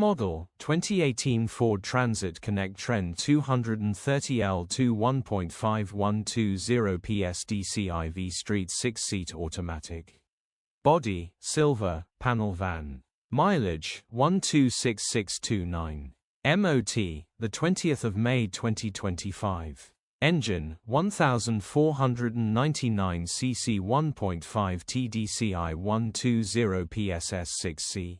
model, 2018 Ford Transit Connect Trend 230L2 1.5 120PS DCIV Street 6-seat automatic. Body, silver, panel van. Mileage, 126629. MOT, the 20th of May 2025. Engine, 1499 cc 1.5 TDCI 120 PSS 6C.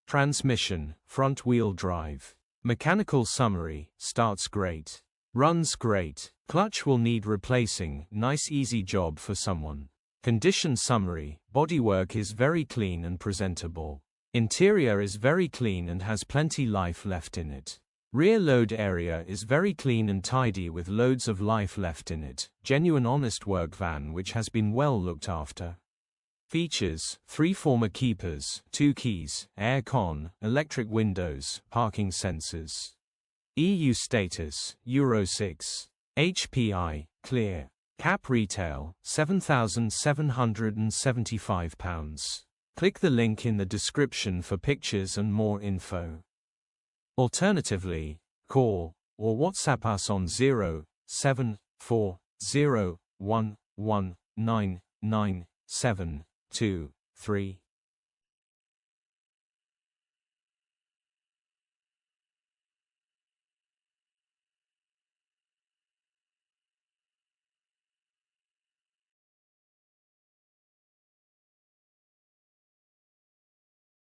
Transmission, front-wheel drive. Mechanical summary, starts great. Runs great. Clutch will need replacing, nice easy job for someone. Condition summary, bodywork is very clean and presentable. Interior is very clean and has plenty life left in it. Rear load area is very clean and tidy with loads of life left in it. Genuine honest work van which has been well looked after. Features, 3 former keepers, 2 keys, air con, electric windows, parking sensors. EU status, Euro 6. HPI, clear. Cap retail, £7,775. Click the link in the description for pictures and more info. Alternatively, call or WhatsApp us on 07401199723.